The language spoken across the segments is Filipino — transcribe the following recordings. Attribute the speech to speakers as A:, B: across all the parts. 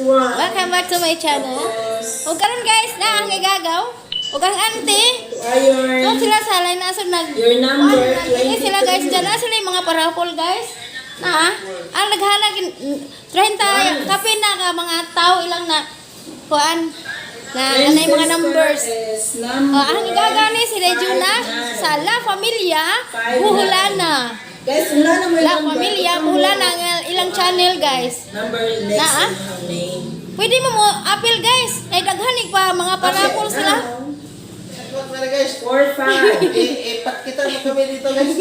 A: 61.
B: Welcome back to my channel. O karon guys, na ang igagaw. O kang auntie.
A: Iron.
B: Doon sila sa line na nag...
A: Your number,
B: Nagtingin sila guys. Diyan na sila yung mga parapol guys. Na ang naghalag 30 kape na ka mga tao ilang na kuan na anay mga numbers. Ang igagaw ni si Rejuna sa La Familia Buholana.
A: Guys, wala na may
B: La
A: number.
B: Familia Buholana ang ilang channel guys.
A: Number next
B: Na,
A: name.
B: Pwede mo appeal guys. Ay daghanig pa mga parapol sila.
C: Wag na guys.
A: 4-5.
C: Ipat kita mo kami dito guys.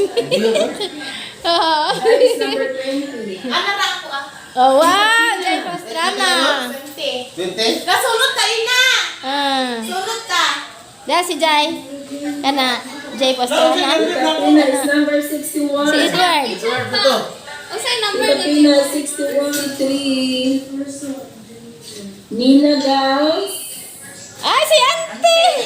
A: That is number 20.
D: Ano na ako ah?
B: Oh wow, Jay Pastrana.
D: 20.
C: 20?
D: Kasulot ka ina!
B: Ah,
D: Sulot ka!
B: dah si Jay. Kana Jay Pastrana.
A: Filipina is number
B: Si
A: 61.
B: Edward.
C: Edward po to.
B: Unsay number
A: Filipina 61. 3. Nina Gals.
B: Ay si Auntie.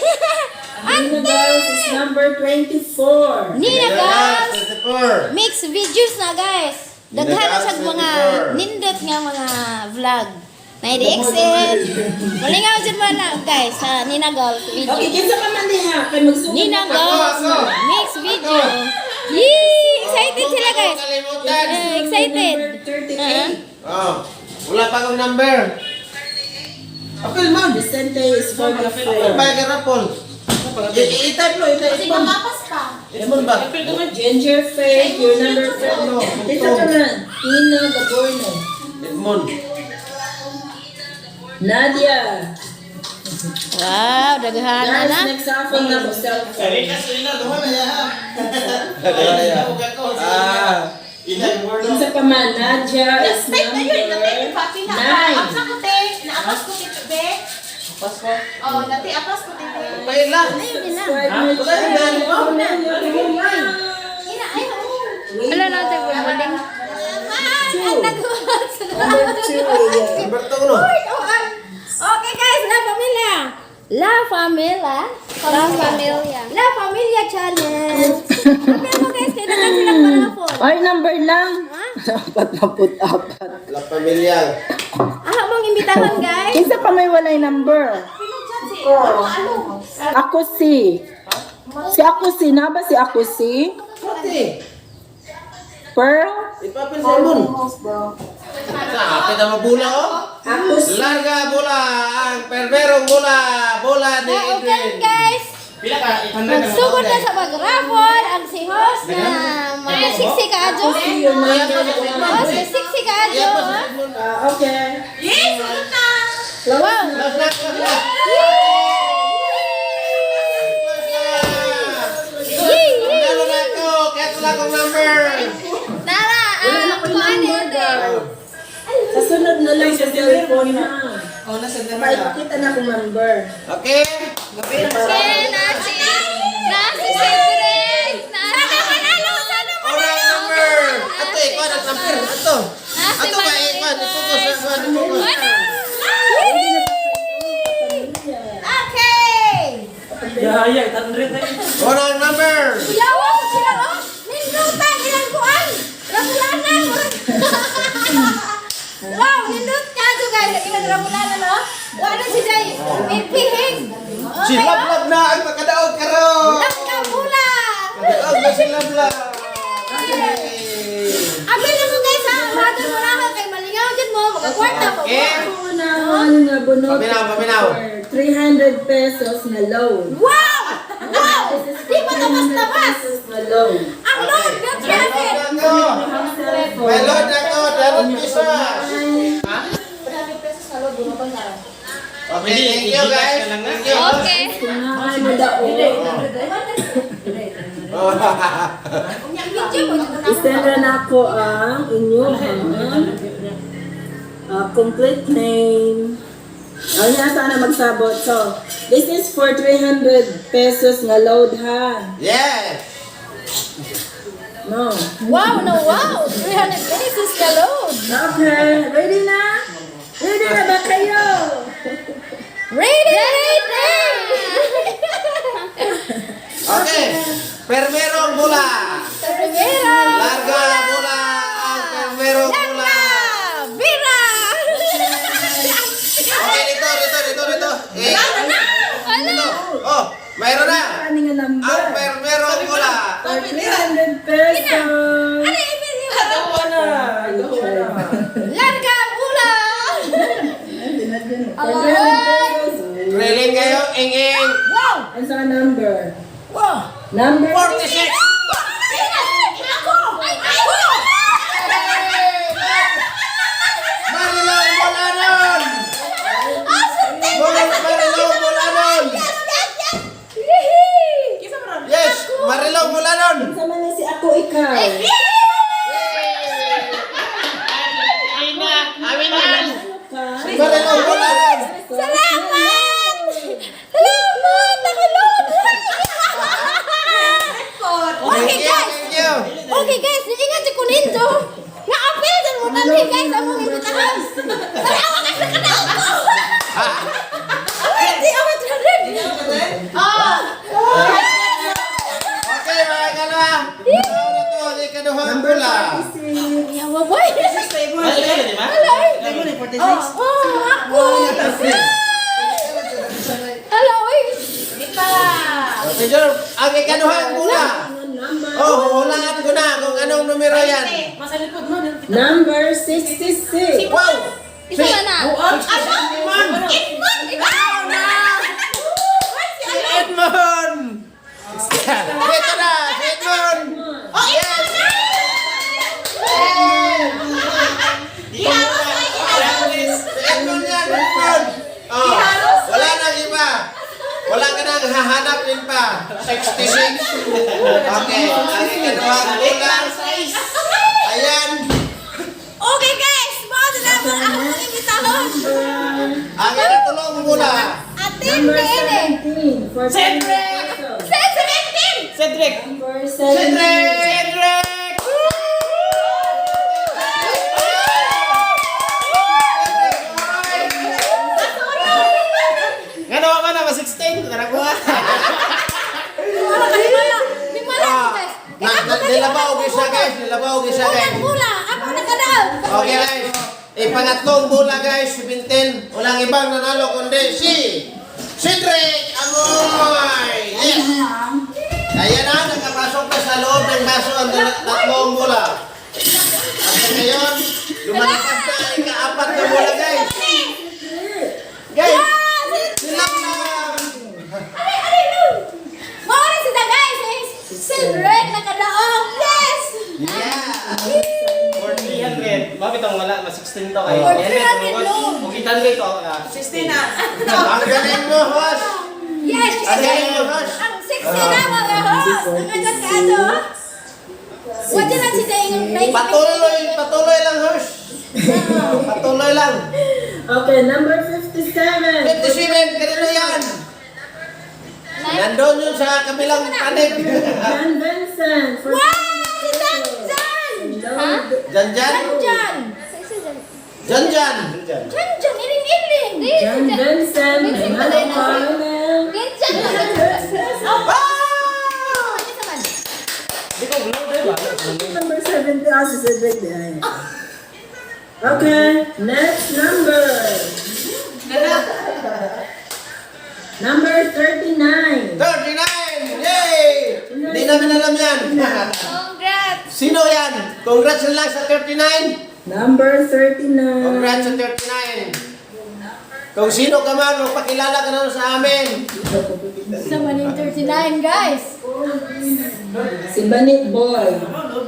A: Nina Gals is number 24.
B: Nina guys.
C: 24.
B: Mix videos na guys. Daghan
C: Nina
B: sa
C: Gals,
B: mga
C: 24.
B: nindot nga mga vlog. Na i-exit. Malingaw dyan mo na guys sa Nina Gals
A: Okay,
B: video.
A: kinsa ka man diha kay magsuot.
B: Nina Gals
C: Ako.
B: mix video. Yee! Excited sila guys.
C: Kalimutan.
B: Excited.
A: Number 38.
C: Oh. Wala pa akong number. Apil man.
A: Vicente is 45.
C: Bayag ka rapol. I-type mo, i-type
D: Kasi
C: mo.
D: mamapas pa.
C: Lemon ba?
A: Ginger Faith, your number 4. Kinsa ka man? Ina Gaborno.
C: Edmond.
A: Nadia.
B: Wow, daghan
A: Guys,
B: na.
A: next afon na ko cellphone. Kinsa pa man? Nadia is
D: Stay na yun. Dati
A: number
D: yung papi na.
A: 9.
D: Apsa ko te. Naapas ko te. Be. Oh, dati apas ko te.
C: May lang.
D: Ina, ay,
B: Wala na tayo bumuling. Ang nagulat sa
A: Number 2.
C: Number 2 no?
B: Okay guys, La Familia. La Familia. La Familia. La Familia channel. Okay mo guys, kailangan silang parapol.
A: Ay, number lang.
B: Ha?
A: 44.
C: La Familia.
B: Aha mong imbitahan guys.
A: Kinsa pa may walay number?
D: pinudyan si. Ano?
A: Ako si. Si ako si. Naba si ako si.
C: Pati.
A: Pearl.
C: Ipapil sa Edmond. Kapit ang mabula oh.
A: Ako si.
C: Larga bola ang perverong bola. Bola ni
B: Okay
C: Edwin.
B: guys. Magsugod na sa mag-raffle ang si host na mag-siksi ka adyo. Host, siksi ka adyo.
A: Okay.
D: Yes, sulot na.
B: Wow.
C: Last, last, last, last. Nalo na ako. Kaya ito lang akong number.
B: Tara, kuhaan ni ate.
A: Sa sunod na lang sa cellphone ha.
C: Oh, nasa
A: Pakita na akong number.
C: Okay.
B: Okay, nasi. Nasi Cedric. Sana manalo, sana
C: Ora ang number. Ito, ikaw ang number. Ito.
B: Nasi
C: Ito ba, ikaw. Ito ko sa ikaw. Ito ko.
B: Okay.
C: Ora ang number.
B: Yawa ko sila, oh. Nindutan, ilang kuan. Ramulanan. Wow, nindut ka to guys. Ilang ramulanan, oh. Wala si Jay. Pihing.
C: Si Lablab na ang makadaog karon.
B: Nakapula.
C: Kadaog na si Lablab.
B: Abi na mo guys, ha. Magan mo na ako kay malingaw dyan mo. Magkakwarta mo.
C: Okay.
A: Ako na ano nga bunot.
C: Paminaw, paminaw.
A: 300 pesos na loan.
B: Wow! Wow! Di ba tabas-tabas?
A: Na loan.
B: Ang load, good traffic.
C: May load ako. Dalot pisa. Okay, thank you guys. Thank you.
B: Okay.
A: Kunahan mo daon.
B: Video mo.
A: Isenda na ako ang inyong complete name. Ano niya sana magsabot. So, this is for 300 pesos na load ha.
C: Yes.
A: No.
B: Wow, no, wow. 300 pesos ka load.
A: Okay, ready na? Ready na ba kayo?
B: Ready!
C: Okay. Permerong bola.
B: Primera.
C: Larga bola ang permerong bola.
B: Bira!
A: Unsa ka number?
B: Wow!
A: Number
C: 46! Marilong Bulanon! Marilong Bulanon! Yes! Marilong Bulanon!
A: Unsa man ni si ako ikaw?
C: Marilong Bulanon!
B: Salamat! Salamat! Nakulod! Okay guys!
C: Thank you!
B: Okay guys, ingat si Kuninto. Na-apel dan mo tali guys among imbitahan. Salamat ka sa kanal ko. Di ako trend.
C: Okay, mga kalawa! Ano na to? Ang ikaduhang bula!
A: 46.
B: Yawa boy. Oh, ako. Hello, oy.
C: Okay, Jor. Ang ikaduhang bula!
A: Number
C: Oh, hulaan ko na kung anong numero yan.
A: Number 66.
C: Wow!
B: Isa na.
C: Edmond!
B: Ikaw na.
C: Si Edmond! Ito na! Si Edmond! Yes! Si Edmond yan! Edmond! Oh, wala nang iba. Wala ka nang hahanapin pa. 66. Okay. Ang ikaduhang bula. Ayan.
B: Okay guys, mga salamat ako ng imbitahan.
C: Ang ikatulong bula.
B: Atin
A: Number
B: din.
A: 17. For 10 pesos.
C: Cedric!
A: Number 17.
C: Cedric! Nga naman ka na, 16. Narakuha.
B: Wala kasi wala. Di wala guys.
C: Nilabaw ko siya guys. Nilabaw ko siya guys.
B: Mula, ako nakadaan.
C: Okay guys. Pangatlong bola guys, 17. Walang ibang nanalo kundi si Cedric Amoy. Yes. Ayan na, nakapasok na sa loob ng baso ang tatlong bola. At ngayon, lumalipad na ang ikaapat na bola guys. Guys, silang na.
B: Mawala sila guys. Cedric nakadaong. Yes.
C: Yeah.
E: 300. Bakit ang wala? Mas 16 to kayo.
B: 400 loan.
E: Bukitan kayo to.
D: 16 na.
C: Ang galing mo, host.
B: Yes.
C: Ang galing mo, host.
B: Ang sexy na mga host. Ang agad ka ato. Wala lang si Dayong.
C: Patuloy lang, host. Patuloy lang.
A: Okay, number 57.
C: 57, kanino yan? Nandun yun sa kabilang panig.
A: John Vincent. For
B: Wow! Si Janjan! Ha?
C: Janjan?
B: Janjan!
C: Janjan.
B: Janjan! Iling-iling!
A: John Vincent. Hello, Colonel.
B: Janjan!
E: Di ko blow din ba?
A: Number 70. Si Cedric behind. Okay, next number. Number 39.
C: 39! Yay! Hindi namin alam yan.
B: Congrats!
C: Sino yan? Congrats na lang sa 39.
A: Number 39.
C: Congrats sa 39. Kung sino ka man, magpakilala ka na sa amin.
B: Sa maning 39 guys!
A: Si Banit Boy.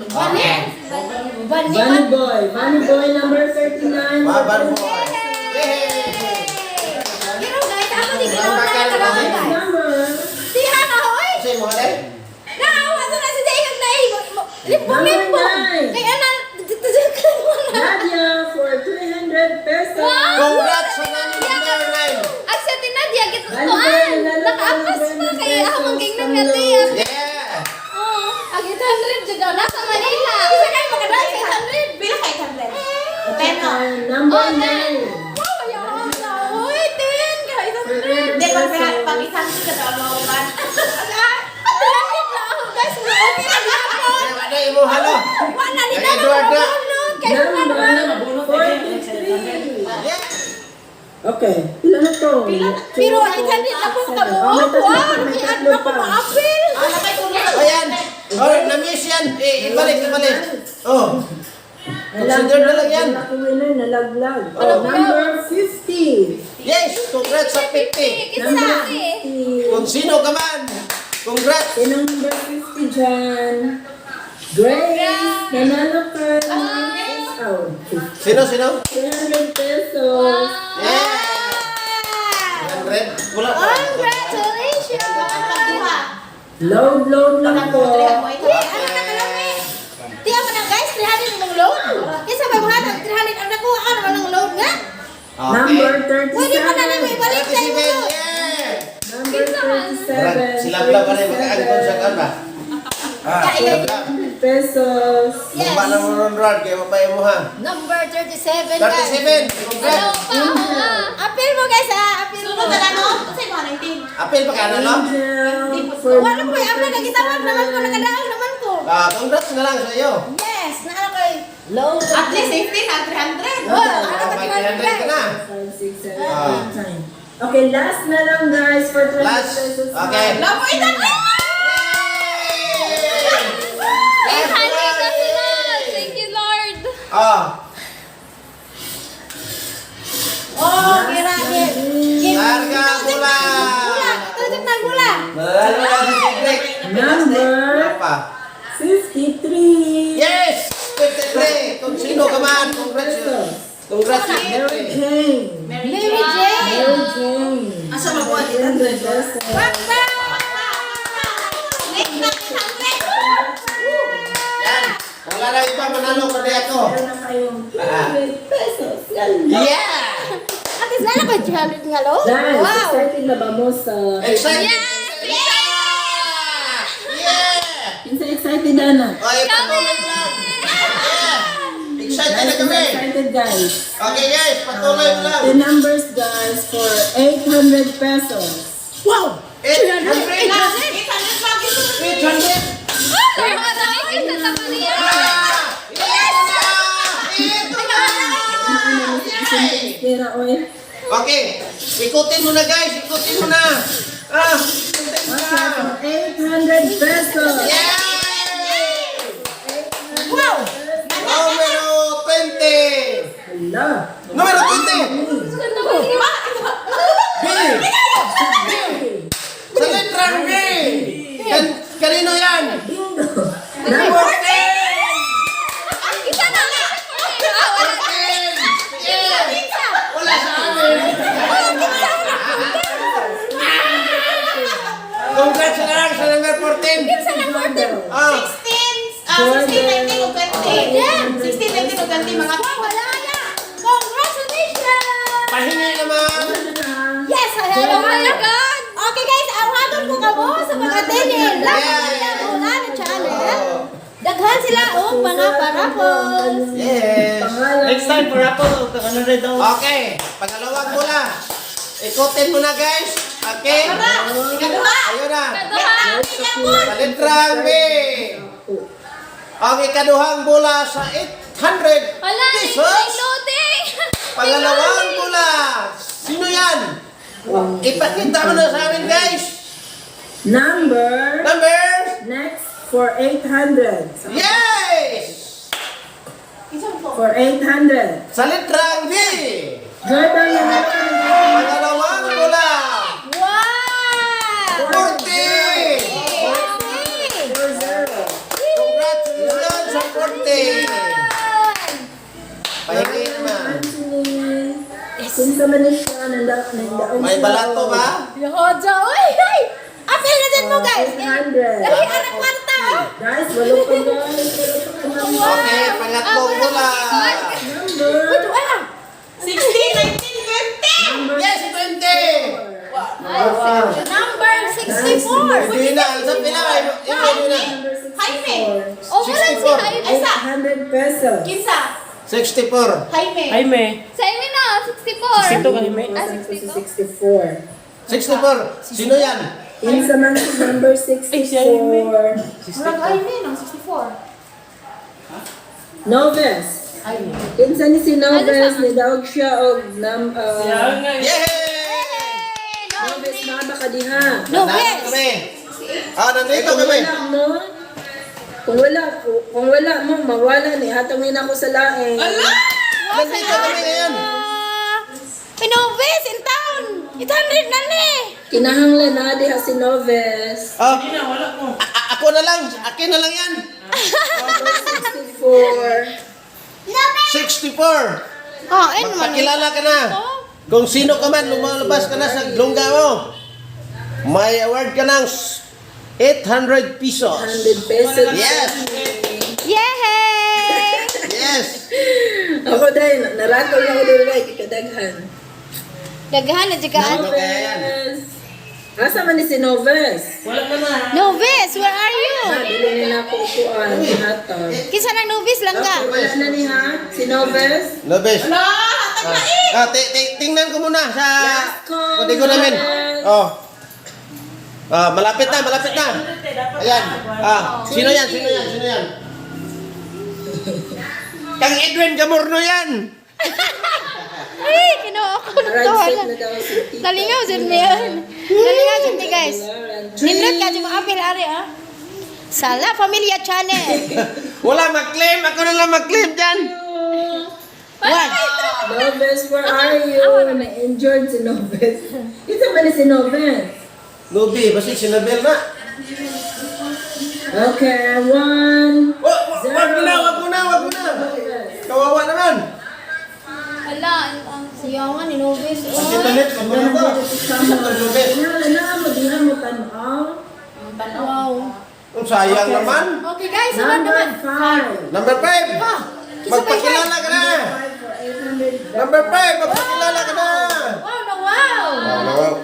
B: Banit!
A: Bunny Boy. Bunny Boy number 39.
C: Babar mo. Yay!
B: Pero guys, ako di ginawa na katalawan
A: Next
B: guys!
A: number.
B: Siya na hoy!
C: Kasi mo alay?
B: Naawa to na si Dayong na limpong
A: Number 9.
B: Kaya na,
A: Nadia for 300 pesos.
C: Congrats sa number 9.
B: Ang sa Nadia, gitutuan! Nakaapas pa kaya ako maging nang naliyak.
C: Yeah!
B: Oh, ang 800 dyan daw, nasa Manila. Isa kayo makadaan sa 800.
D: Pila kay 100? 10 no?
A: Number
B: Oh,
A: 9.
B: wow, ayaw na. Uy, 10 ka, 800.
D: Hindi, pag isang ka daw mo ba?
B: Atrakit na ako, guys. Okay na gapon.
C: Ano imo halo?
B: Wala ni
C: Kay
B: na
C: Edward na.
B: nakabunod. Kay Edward na.
A: Number 43.
C: Yeah!
A: Okay. Ilan na to?
B: Pero 800 na po kabuo. Wow, iyan na ko ma-apil.
C: Ayan! Oh, na-miss yan! Ibalik. Oh! Consider na lang yan.
A: Lucky winner, nalaglag.
B: Ano ba?
A: Number 50.
C: Yes, congrats sa 50.
A: Number
B: Kinsa?
A: 50.
C: Kung sino ka man, congrats.
A: Sinong number 50 dyan? Grace, nanalo ka ng
C: Sino?
A: 300 pesos.
C: Yeah! 100. Wala.
B: Congratulations!
A: Load lang po.
B: Ano na lang eh? Tiyan mo na guys, 300 ang load. Kaya sabay mga 300 ang nakuha ka naman ng load nga.
A: Number
B: Pwede mo na lang
A: 37.
B: ibalik sa iyo.
C: 37, yeah!
A: Number 37.
C: Sila lang ba rin mag-aangkon sa kan ba? Sila lang.
A: 100 pesos.
B: Yes.
C: Mumba na mo ron, Rod, kaya mapaya mo ha.
B: Number 37 guys.
C: 37,
B: Hello
C: congrats.
B: pa ha. Appeal mo guys ha. Appeal mo.
D: Sunod na lang, no? Kasi mga 19.
C: Apil pa ka na, no?
A: Angel for
B: Wala po yung appeal na gitawag naman ko. Nakadaang naman ko.
C: Congrats na lang sa iyo.
B: Yes. Naano ko eh.
A: load.
D: At least 15 at 300.
B: Oh, ano ka
C: May
B: 300
C: 300 ka na.
A: 5, 6, 7, 8, 9. Okay, last na lang guys for 20
C: Last.
A: pesos.
C: Okay.
D: Labo, itan na!
B: 800 na sila. Thank you Lord. Oh, grabe.
C: Larga bola.
B: Tutok na gula.
C: Malalo na si Cedric.
A: Number
C: Apa?
A: 53.
C: Yes! 53! Kung sino ka man, congrats. Congrats si
A: Mary
C: Cedric.
A: Jane.
B: Mary Jane.
A: Mary Jane.
D: Asa mabuhat?
A: 100 pesos.
B: Papa!
D: Next na, 100.
C: Yan. Wala na iba manalo kundi ako.
A: Meron na kayong 200 pesos. Ganda.
C: Yeah!
B: At is nala ko 300 nga lo?
A: Guys,
B: Wow!
A: excited na ba mo sa...
C: Excited!
B: Yes!
C: Yeah!
A: Pinsa excited na?
C: Okay, patuloy lang. Yeah! Excited na
A: Guys,
C: kami.
A: excited guys.
C: Okay guys, patuloy mo lang.
A: The numbers guys for 800 pesos.
B: Wow!
C: 800!
D: 800 lang, ito.
C: 800!
B: Ay, mga nakikita sa tama niya!
C: Yay!
A: Pera oil.
C: Okay, ikutin mo na guys, ikutin mo na. Ikutin mo na.
A: Okay, for 800 pesos.
C: Yay!
B: Wow!
C: Numero 20.
A: Hala.
C: Numero 20. B. Sa letrang B. Kanino yan?
A: Bingo.
C: Number 10.
B: Isa na nga! Ah, wala na!
C: 10. Yeah. Wala sa amin. Congrats na lang sa number 14.
B: Isa na order!
D: 16, 19 o 20.
B: Yeah.
D: 16, 19 o 20, mga
B: Wow, wala na! Congratulations!
C: Pahingi naman.
B: Yes! Hello, my God! Okay guys, awaton ko ka mo sa mga tinin. Lahat nila mula ng channel. Daghan sila o mga parapos.
C: Yes.
A: Pangalan.
E: Next time for Apple, 100 daw.
C: Okay, pangalawang bola. Ikutin mo na guys. Okay?
D: Ikaduha.
C: Ayun na.
B: Kaduha!
C: Sa letrang B. Ang ikaduhang bola sa 800
B: Wala,
C: pesos.
B: loading!
C: Pangalawang bola. Sino yan? Ipakita mo na sa amin guys.
A: Number
C: Numbers.
A: next for 800.
C: Yes!
A: For 800.
C: Sa letrang B.
A: Jordan yung
C: Pangalawang bola.
B: Wow!
C: 40.
A: 4-0.
C: Congratulations sa 40. Pahingi naman.
A: Kung sa Manisya, nandaon
C: May balato ba?
B: Yohojo! Uy! Uy! Apil na din mo guys!
A: 800.
B: Dali, anak kwarta! oh.
A: Guys, walo pa guys. Walo pa naman.
C: Okay, pangatlong bola.
A: Number.
B: Uy, wala!
D: 16, 19, 20.
C: Yes, 20.
B: Number 64!
C: Hindi na, sa pila. Hindi na.
A: Number
D: Jaime.
A: 64.
B: O, wala si Jaime.
A: 800 pesos.
D: Kinsa?
C: 64.
D: Jaime.
E: Jaime.
B: Sa Jaime na, 64.
E: 62 ka, Jaime.
B: Ah,
A: Sa
B: 62.
A: 64.
C: 64. Sino yan?
A: Yung sa mga number
E: Ay, si Jaime.
A: 64.
D: Murag Jaime, no? 64.
A: Noves. Kinsa ni si Noves, ni daog siya og
E: Yan nga.
C: Yay!
A: Noves na baka diha.
B: No,
C: Nandito
B: yes!
C: kami. Nandito
A: Kung
C: kami.
A: wala mo, kung wala mo, mawala ni hatangin ako sa laing.
C: Nandito kami ngayon.
B: Pinobes, in town! 800 na ni.
A: Kinahanglan na diha si Noves.
C: Oh, ako na lang. Akin na lang yan.
A: 64.
C: 64.
B: Oh, ayun naman.
C: Magpakilala ka na. Kung sino ka man, lumalabas ka na sa lungga mo. May award ka ng 800 pesos.
A: 100 pesos.
C: Yes.
B: Yay!
C: Yes.
A: Ako dahil, naratol na ako doon ay kikadaghan.
B: Daghan na jigaan.
C: Ano kaya yan?
A: Noves. Asa man ni si Noves?
B: Novice, where are you?
A: Dili nila ako upuan. Hinatag.
B: Kinsa nang novice lang ka?
A: Wala na ni ha? Si Noves?
C: Nobes.
D: Ala, hatag na
C: Tingnan ko muna sa
A: Last call,
C: kodigo namin.
A: Noves.
C: Oh. Malapit na, malapit na. Ayan. Sino yan? Sino yan? Sino yan? Kang Edwin Gamorno yan.
B: Ay, kinuha ko ng
A: Ride set na
B: tawanan.
A: daw si Tita.
B: Talingaw dyan mo yan. Talingaw dyan di guys. Nindot ka dyan mga apil ari ah. Sala Familia Channel.
C: Wala mag-claim. Ako na lang mag-claim dyan.
B: One.
A: Noves, where are you? Na-injured si Noves. Ito man ni si Noves.
C: Nubi, basta sinabel na.
A: Okay, 1.
C: Wag mo na, wag mo na, wag mo na. Kawawa naman.
B: Ala, ang siyawan ni Novice.
C: Dito net, wag mo na ba?
B: Wow.
C: Ang sayang naman.
B: Okay guys, sunod naman.
C: Number 5. Magpakilala ka na. Number 5, magpakilala ka na.
B: Wow na wow.
C: Wow.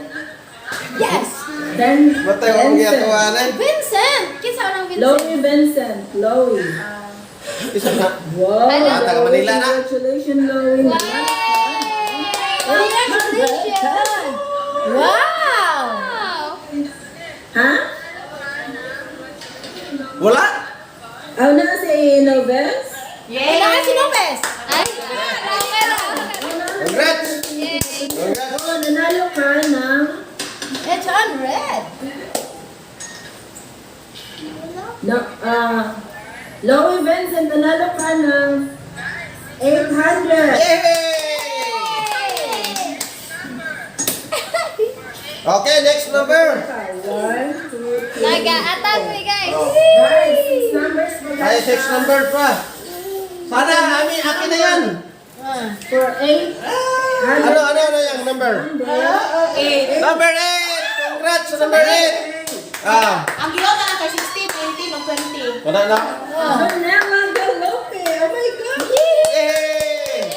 B: Yes.
C: Matay akong giyatuwanan.
B: Vincent. Kinsa ang Vincent?
A: Chloe Vincent. Chloe.
C: Isa na.
A: Wow.
C: Taga Manila na.
A: Congratulations, Chloe.
B: Congratulations. Wow.
A: Ha?
C: Wala?
A: Ako na si Noves?
B: Wala ka si Lopez. Ay.
C: Congrats. Congrats.
A: Oo, nanalo ka ng
B: It's on red.
A: Chloe Vincent, nanalo ka ng 800.
C: Okay, next number.
A: 1, 2, 3.
B: Nag-aatan mo guys.
A: Guys, 6 numbers mo
C: Ay, 6 number pa. Sana, akin na yan.
A: For 8.
C: Ano yung number? Number 8. Congrats sa number 8.
D: Ang giwag na kay 16, 19, o 20.
C: Wala na.
A: Vanilla Galope. Oh my God.
C: Yay!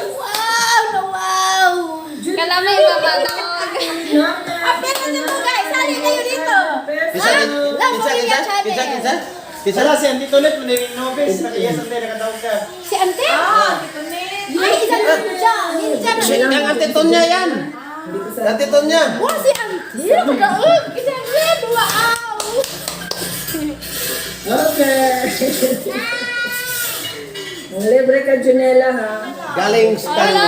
B: Wow na wow. Kalamay mamatawag. Apel na mo guys. Sali kayo dito.
C: Kisa.
E: Sala si Auntie Tonet, maniling Noves. Nakiyas ang tayo, nakatawag ka.
B: Si Ante?
D: Dito ni.
B: Ay, isang ninja. Ninja na.
C: Ang Ate Tonya yan. Ate Tonya.
B: Wow, si Ante. Magaog. Isang red. Wow.
A: Okay. Ang libre ka, Junela, ha?
C: Galing sa
B: Hello.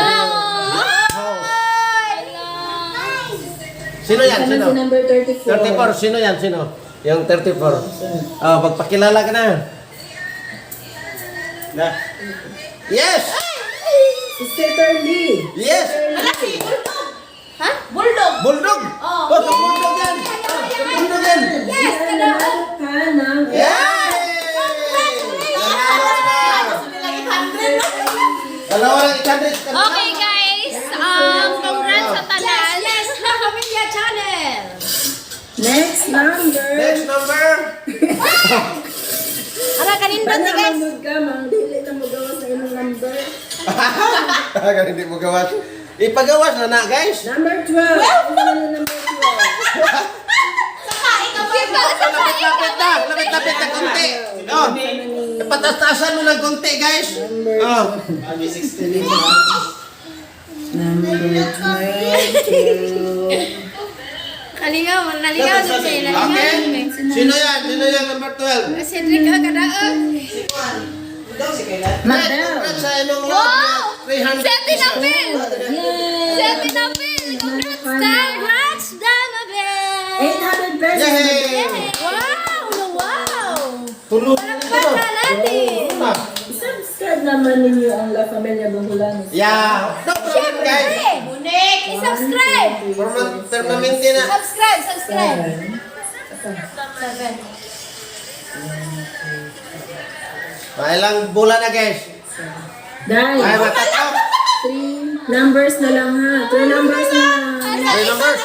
C: Sino yan?
A: Ano
C: Sino?
A: si number 34?
C: 34. Sino yan? Sino? Yung 34. Magpakilala ka na.
E: Na.
C: Yes!
A: Si Sister Lee.
C: Yes!
D: Ala, si Bulldog.
B: Ha?
D: Bulldog.
C: Bulldog!
D: Oh.
C: Sa Bulldog yan! Bulldog yan!
B: Yes, kada.
A: Nanalo ka ng
C: Yay! Nanalo ka!
D: Gusto nila 800, no?
C: Dalawa lang 800 ka na.
B: Okay guys, congrats sa tanan. Yes, na Familia Channel.
A: next number.
C: Next number.
B: Ara kanin ba
A: Bana,
B: guys?
A: manod ka, mang dili na magawas sa imong number.
C: Kaya hindi mo gawas. Ipagawas na guys.
A: Number 12. Ano na number 12?
D: Saka, ikaw ba?
C: Lapit na konti. Oh, patatasan mo ng konti guys. Oh.
E: Abi 16.
A: Number 12.
B: Naligaw din sila.
C: Okay. Sino yan? Sino yan number 12?
B: Cedric agadaog.
A: Madam.
C: Congrats sa imong lord na 300
B: Seti na pin.
A: Yay!
B: Seti na pin. Congrats, Damabel.
A: 800 pesos.
C: Yay!
B: Wow, wow.
C: Tulog.
B: Palakpakan natin.
A: Subscribe naman ninyo ang La Familia Bungulanos.
C: Yeah. No problem guys.
B: Siyempre.
D: Bunik.
B: subscribe.
C: Permanente na.
B: Subscribe.
A: 7.
C: Ilang bulan na guys. Ay,
A: Guys,
C: matatap.
A: 3 numbers na lang ha. 3 numbers na lang.
C: Three numbers.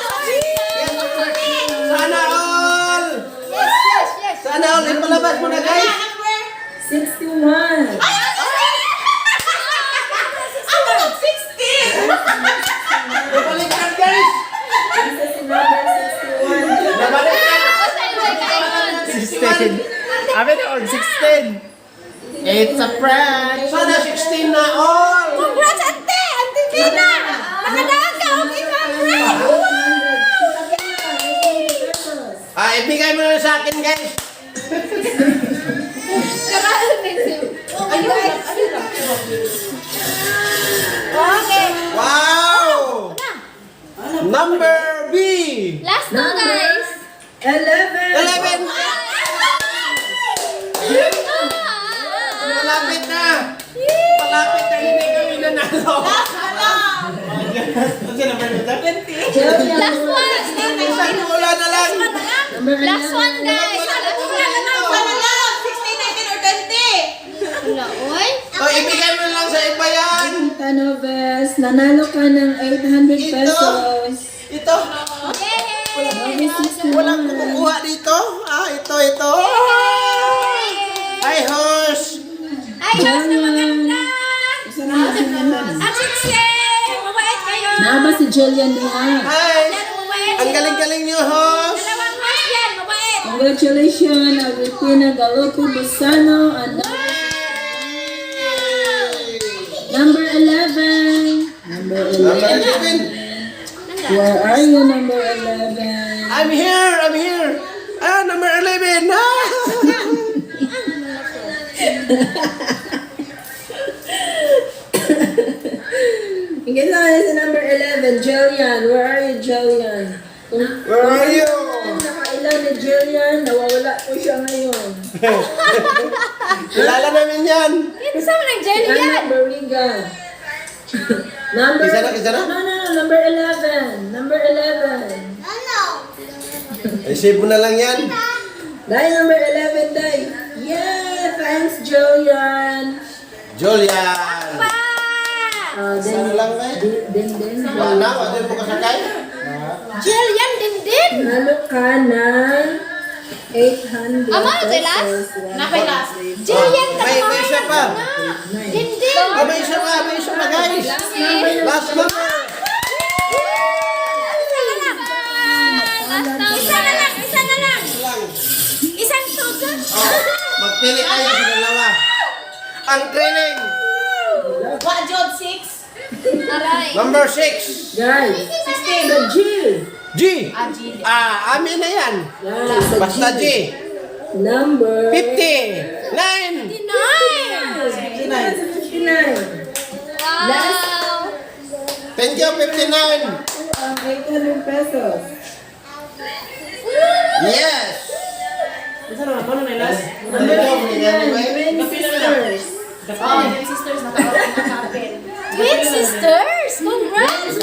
C: Sana all.
B: Yes.
C: Sana all. Ipalabas mo na guys.
A: 61.
D: Abot 16!
C: Nabalikan guys.
A: Isa si number 61.
C: Nabalikan.
E: 16. Amin on 16. It's a prank.
C: Sana 16 na all.
B: Congrats, ante! Ante Gina! Nakadaan ka! Okay ka, friend!
C: Ibigay mo na sa akin guys.
B: Okay.
C: Wow. Number B.
B: Last two, guys.
C: 11.
A: 11.
C: Malapit na. Malapit na hindi kami nanalo.
B: Last one.
C: Isang bola na lang.
B: Last one, guys. Last one.
D: Wala lang! 16, 19, or 20!
B: Wala, oy.
C: O, ibigay mo na lang sa iba yan.
A: Tanoves, nanalo ka ng 800 pesos.
C: Ito.
B: Yay!
C: Walang kumukuha dito. Ito. Hi, host.
B: Ay, guys, na maganda.
A: Isa na lang si Jillian.
B: At Sixie! Mabait kayo.
A: Naba si Jillian diha.
C: Hi.
B: Yan, mabait.
C: Ang galing-galing niyo, host.
B: Dalawang host yan, mabait.
A: Congratulations, Agrippina Galopo Busano and number 11. Number 11. Where are you, number 11?
C: I'm here. Number 11.
A: Hingga sa si number 11, Jillian. Where are you, Jillian?
C: Where are you?
A: Nakailan ni Jillian, nawawala po siya ngayon.
C: Kilala namin yan.
B: Ito sa mga Jelly yan.
A: Anna Bariga. Number...
C: Isa na?
A: No, number 11. Number 11.
C: Save mo na lang yan.
A: Dahil number 11, Day. Yay! Thanks, Jillian.
C: Julian.
B: Pa!
C: Sana lang ba?
A: Din.
C: Wala mo kasakay?
B: Jillian din.
A: Nalo ka ng 800
B: Ama, ito
A: pesos.
B: last?
D: Napay last.
B: Jillian,
C: May isa pa.
B: Din.
C: May isa pa guys. Last number.
B: Isa na lang. Isang tugan.
C: Magpili tayo sa dalawa. Ang training.
D: What job 6?
B: Aray.
C: Number 6.
A: Guys, sa G.
C: G. Amin na yan.
A: Guys, sa
C: Basta G.
A: Number
C: 50. 9.
B: Dinay.
A: 59.
B: Wow.
C: Thank you, 59.
A: Ang 800 pesos.
C: Yes.
A: Number 59, twin sisters.
D: Oh, yung sisters nakapin.
B: Twin sisters. Congrats.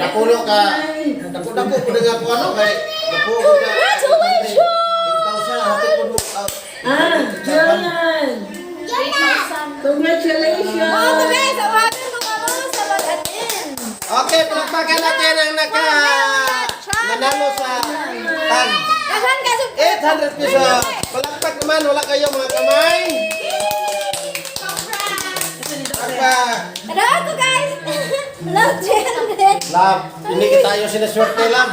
C: Napulo ka. Napulo ko na po ano kay. Napulo ka.
B: Congratulations.
C: 8,000. Hapit po mo.
A: Jillian. Congratulations.
B: Oh, ito guys. Awagan ko kamo sa mag-attend.
C: Okay, palagpagan natin ang nanalo sa tag.
B: Kasan ka sa
C: 800 pesos. Palagpag naman, wala kayo mga kamay. Palagpag.
B: Ano ako guys? Love 300.
C: Love, hindi tayo sinaswerte lang.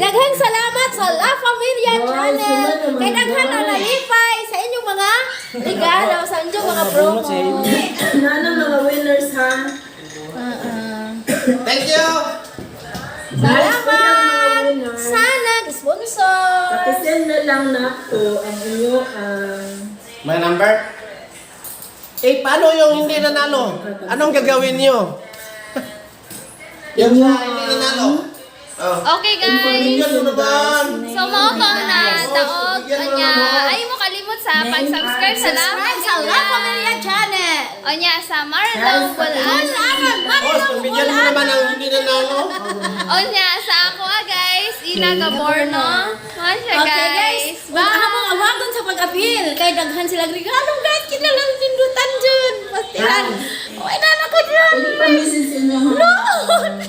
B: Daghang salamat sa La Familia Channel. Kay daghan na nalipay sa inyong mga regalo, sa inyong mga promo.
A: Nana mga winners ha.
C: Thank you.
B: Salamat. Sana sponsor.
A: Pakisend na lang na po ang inyo
C: May number? Paano yung hindi nanalo? Anong gagawin niyo? Yung hindi nanalo?
B: Okay guys.
C: Yan mo naman.
B: So mo pang na daog kanya. Ay mo kalimot
D: sa pag-subscribe sa
B: Sa La Familia Channel.
D: O niya, sa Marlon Bulan.
C: Boss, pagbigyan mo naman ang hindi nanalo.
D: O niya, sa ako guys. Ina Gaborno. Masya
B: Okay guys,
D: guys.
B: baka hamong awagon sa pag-apil. Kay daghan sila regalo guys, kinalang sindutan dyan. Pastilan. O, inana ko dyan.
A: Pwede pa message inyo ha.